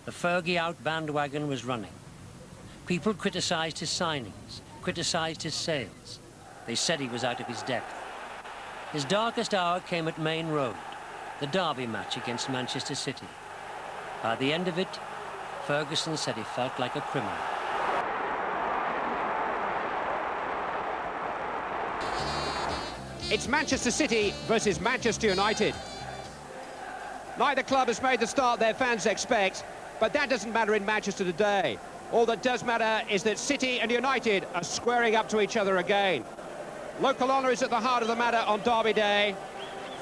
The Fergie-out bandwagon was running. People criticised his signings, criticised his sales. They said he was out of his depth. His darkest hour came at Maine Road, the derby match against Manchester City. By the end of it, Ferguson said he felt like a criminal. It's Manchester City versus Manchester United. Neither club has made the start their fans expect, but that doesn't matter in Manchester today. All that does matter is that City and United are squaring up to each other again. Local honour is at the heart of the matter on Derby Day.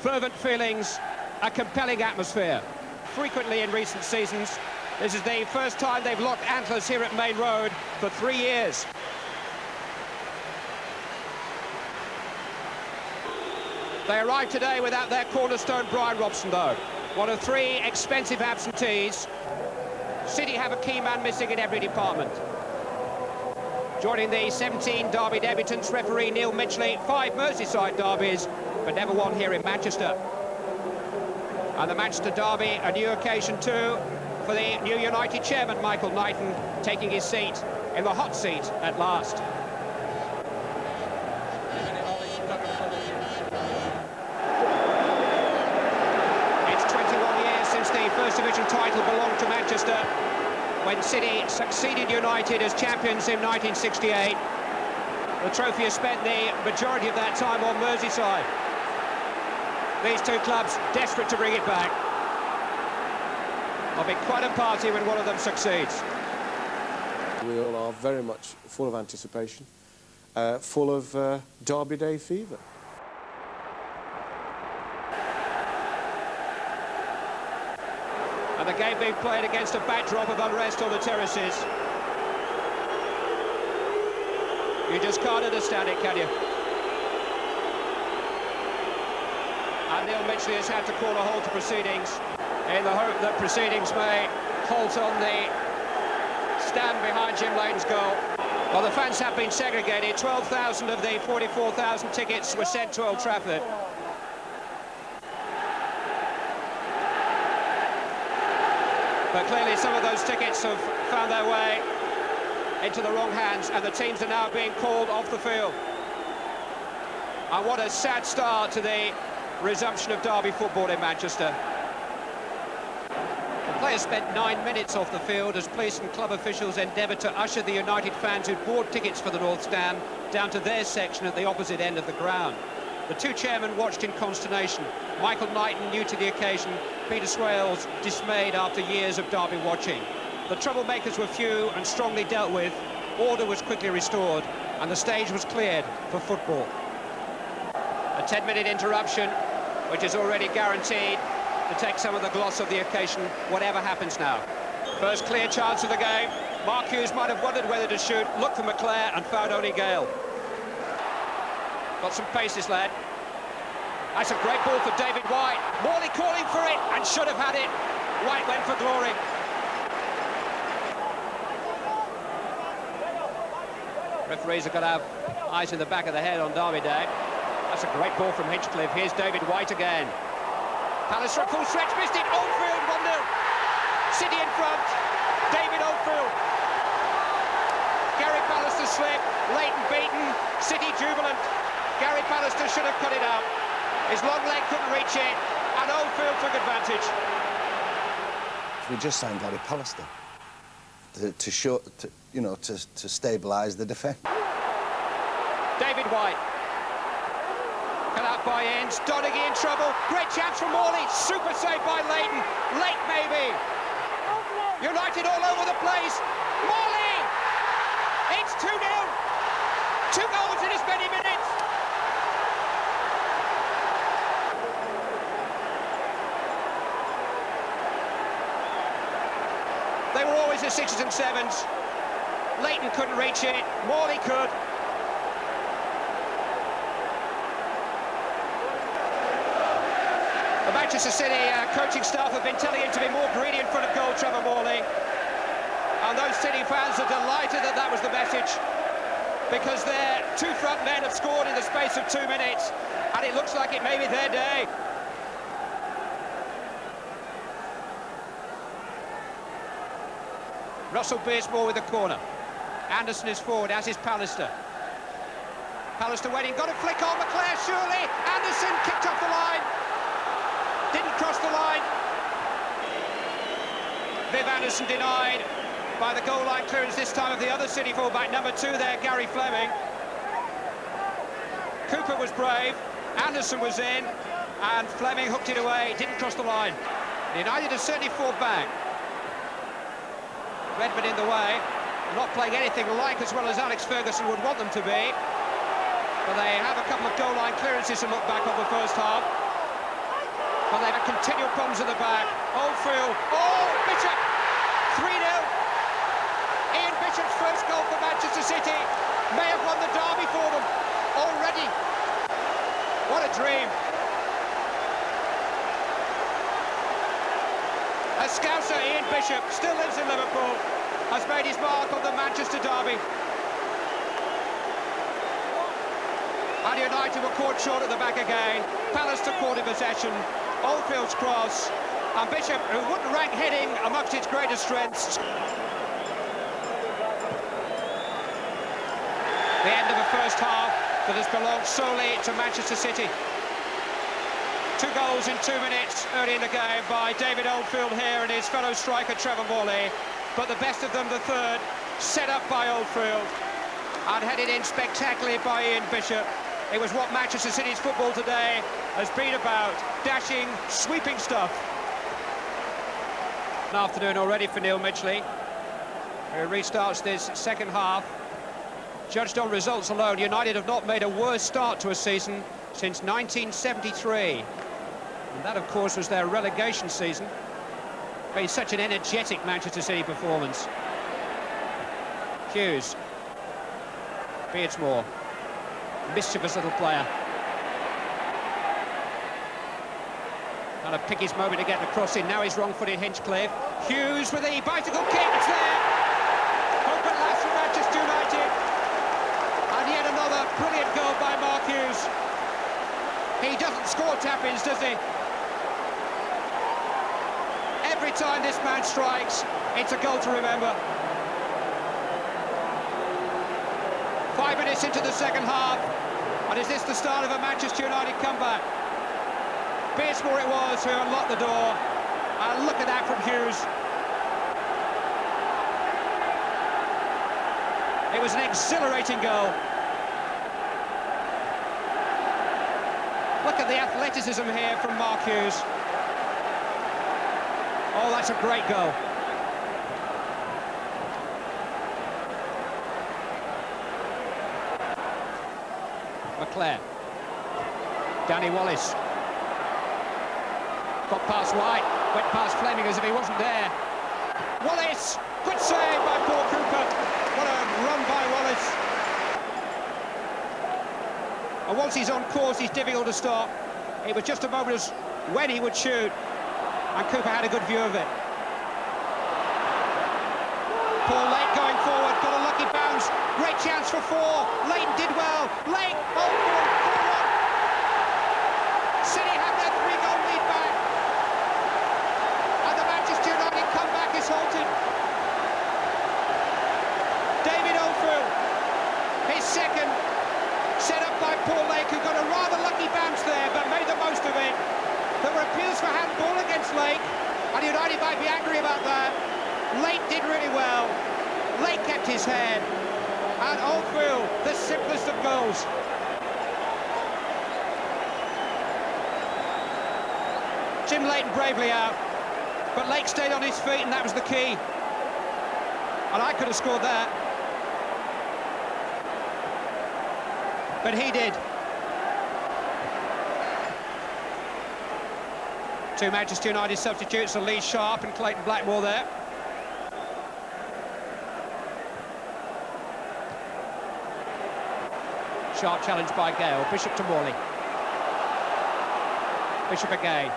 Fervent feelings, a compelling atmosphere. Frequently in recent seasons, this is the first time they've locked antlers here at Maine Road for 3 years. They arrived today without their cornerstone Brian Robson, though. One of 3 expensive absentees. City have a key man missing in every department. Joining the 17 Derby debutants, referee Neil Mitchley, 5 Merseyside derbies, but never one here in Manchester. And the Manchester Derby, a new occasion too, for the new United chairman, Michael Knighton, taking his seat in the hot seat at last. First division title belonged to Manchester when City succeeded United as champions in 1968. The trophy has spent the majority of that time on Merseyside. These 2 clubs desperate to bring it back. There'll be quite a party when one of them succeeds. We all are very much full of anticipation, full of Derby Day fever. And the game being played against a backdrop of unrest on the terraces. You just can't understand it, can you? And Neil Mitchley has had to call a halt to proceedings in the hope that proceedings may halt on the stand behind Jim Leighton's goal. Well, the fans have been segregated. 12,000 of the 44,000 tickets were sent to Old Trafford. But clearly some of those tickets have found their way into the wrong hands, and the teams are now being called off the field. And what a sad start to the resumption of derby football in Manchester. The players spent 9 minutes off the field as police and club officials endeavoured to usher the United fans who'd bought tickets for the North Stand down to their section at the opposite end of the ground. The 2 chairmen watched in consternation. Michael Knighton, new to the occasion, Peter Swales, dismayed after years of derby watching. The troublemakers were few and strongly dealt with, order was quickly restored, and the stage was cleared for football. A 10-minute interruption, which is already guaranteed to take some of the gloss of the occasion, whatever happens now. First clear chance of the game. Mark Hughes might have wondered whether to shoot, looked for McClare and found only Gale. Got some pace, this lad. That's a great ball for David White. Morley calling for it and should have had it. White went for glory. Referees are going to have eyes in the back of the head on Derby Day. That's a great ball from Hinchcliffe. Here's David White again. Pallister at full stretch, missed it. Oldfield 1-0. City in front. David Oldfield. Gary Pallister slipped. Leighton beaten. City jubilant. Gary Pallister should have cut it out. His long leg couldn't reach it, and Oldfield took advantage. We just signed Gary Pallister to stabilise the defence. David White. Cut out by Ince. Donaghy in trouble. Great chance from Morley. Super save by Leighton. Late maybe. United all over the place. Morley! It's 2-0. 2 goals in as many minutes. They were always the 6s and 7s. Leighton couldn't reach it. Morley could. The Manchester City coaching staff have been telling him to be more greedy in front of goal, Trevor Morley. And those City fans are delighted that that was the message, because their 2 front men have scored in the space of 2 minutes, and it looks like it may be their day. Russell Beersmore with the corner. Anderson is forward, as is Pallister. Pallister waiting, got a flick on McClare, surely. Anderson kicked off the line. Didn't cross the line. Viv Anderson denied by the goal line clearance this time of the other City fullback, number 2 there, Gary Fleming. Cooper was brave, Anderson was in, and Fleming hooked it away, didn't cross the line. United has certainly fought back. Redmond in the way, not playing anything like as well as Alex Ferguson would want them to be. But they have a couple of goal line clearances to look back on the first half. But they've had continual problems at the back. Oldfield, oh, Bishop, 3-0. Ian Bishop's first goal for Manchester City may have won the derby for them already. What a dream. A Scouser, Ian Bishop, still lives in Liverpool, has made his mark on the Manchester derby. And United were caught short at the back again. Pallister caught in possession. Oldfield's cross. And Bishop, who wouldn't rank heading amongst its greatest strengths. The end of the first half that has belonged solely to Manchester City. 2 goals in 2 minutes early in the game by David Oldfield here and his fellow striker Trevor Morley. But the best of them, the third, set up by Oldfield and headed in spectacularly by Ian Bishop. It was what Manchester City's football today has been about, dashing, sweeping stuff. An afternoon already for Neil Midgley, who restarts this second half. Judged on results alone, United have not made a worse start to a season since 1973. And that, of course, was their relegation season. Been such an energetic Manchester City performance. Hughes. Beardsmore. Mischievous little player. Trying to pick his moment to get the cross in. Now he's wrong-footed, Hinchcliffe. Hughes with the bicycle kick. It's there. Hope at last for Manchester United. And yet another brilliant goal by Mark Hughes. He doesn't score tap-ins, does he? Every time this man strikes, it's a goal to remember. 5 minutes into the second half, and is this the start of a Manchester United comeback? Beersmore it was who unlocked the door, and look at that from Hughes. It was an exhilarating goal. Look at the athleticism here from Mark Hughes. Oh, that's a great goal. McClare. Danny Wallace. Got past White, went past Fleming as if he wasn't there. Wallace, good save by Paul Cooper. What a run by Wallace. And once he's on course, he's difficult to stop. It was just a moment as when he would shoot. And Cooper had a good view of it. Paul Lake going forward, got a lucky bounce. Great chance for 4. Leighton did well. Lake, Oldfield, 4-1. City have their 3-goal lead back. And the Manchester United comeback is halted. David Oldfield, his second, set up by Paul Lake, who got a rather lucky bounce there, but made the most of it. There were appeals for handball against Lake, and United might be angry about that. Lake did really well. Lake kept his head. And Oldfield, the simplest of goals. Jim Leighton bravely out, but Lake stayed on his feet, and that was the key. And I could have scored that. But he did. 2 Manchester United substitutes, Lee Sharp and Clayton Blackmore there. Sharp challenged by Gale. Bishop to Morley. Bishop again.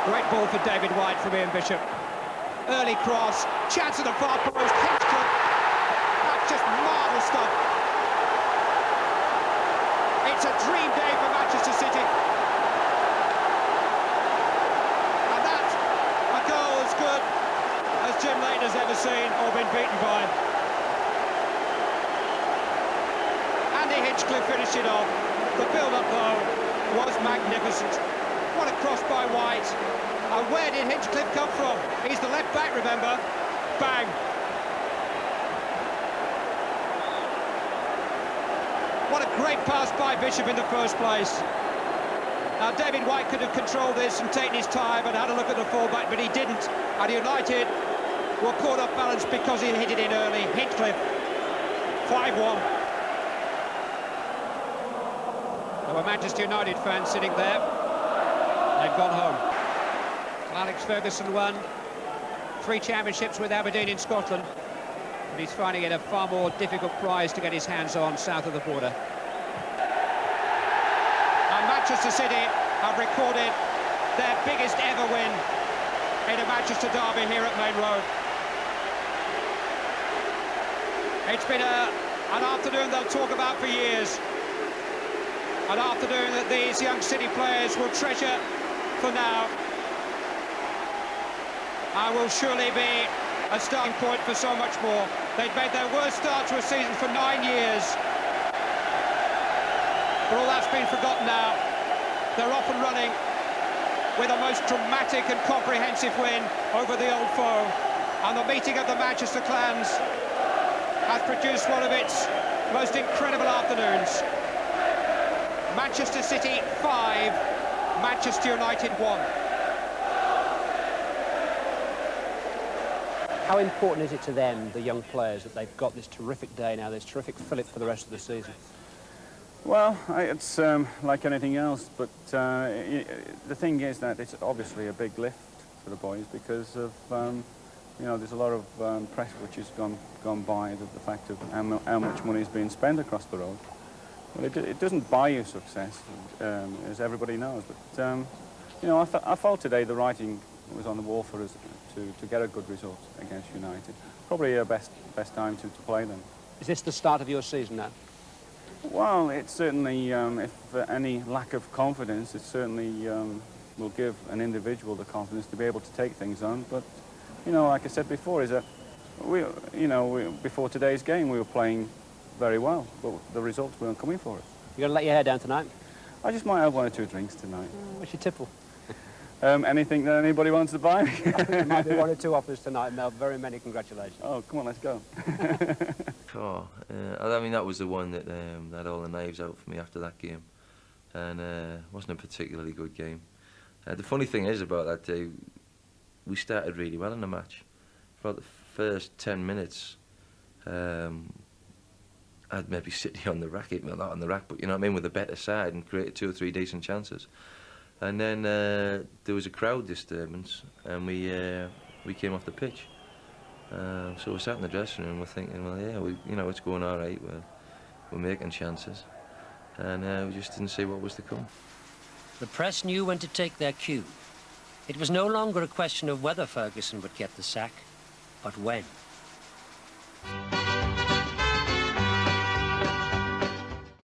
Great ball for David White from Ian Bishop. Early cross, chance at the far post, Hinchcliffe. That's just marvellous stuff. It's a dream day for Manchester City. And that's a goal as good Brighton has ever seen or been beaten by. Andy Hinchcliffe finished it off. The build-up, though, was magnificent. What a cross by White. And where did Hinchcliffe come from? He's the left back, remember. Bang. What a great pass by Bishop in the first place. Now, David White could have controlled this and taken his time and had a look at the fullback, but he didn't. And United were caught off balance because he hit it in early. Hinchcliffe, 5-1. There were Manchester United fans sitting there. They've gone home. Alex Ferguson won 3 championships with Aberdeen in Scotland, but he's finding it a far more difficult prize to get his hands on south of the border. And Manchester City have recorded their biggest ever win in a Manchester derby here at Maine Road. It's been an afternoon they'll talk about for years. An afternoon that these young City players will treasure for now. And will surely be a starting point for so much more. They've made their worst start to a season for 9 years. But all that's been forgotten now. They're off and running with a most dramatic and comprehensive win over the old foe. And the meeting of the Manchester clans has produced one of its most incredible afternoons. Manchester City 5, Manchester United 1. How important is it to them, the young players, that they've got this terrific day now, this terrific fillip for the rest of the season? Well, it's like anything else, but the thing is that it's obviously a big lift for the boys because of, you know, there's a lot of pressure which has gone by the fact of how much money is being spent across the road. Well, it doesn't buy you success, as everybody knows, but, you know, I felt today the writing was on the wall for us to get a good result against United. Probably our best time to play them. Is this the start of your season now? Well, it's certainly, if any lack of confidence, it certainly will give an individual the confidence to be able to take things on. But, you know, like I said before, is that before today's game we were playing very well, but the results weren't coming for us. You're going to let your hair down tonight? I just might have 1 or 2 drinks tonight. What's your tipple? Anything that anybody wants to buy? There might be 1 or 2 offers tonight, Mel. Very many congratulations. Oh, come on, let's go. I mean, that was the one that had all the knives out for me after that game, and wasn't a particularly good game. The funny thing is about that day, we started really well in the match. For the first 10 minutes, I'd maybe City on the rack, well, not on the rack, but you know what I mean, with a better side, and created 2 or 3 decent chances. And then there was a crowd disturbance, and we came off the pitch. So we sat in the dressing room, we're thinking, well, yeah, it's going all right. We're making chances, and we just didn't see what was to come. The press knew when to take their cue. It was no longer a question of whether Ferguson would get the sack, but when.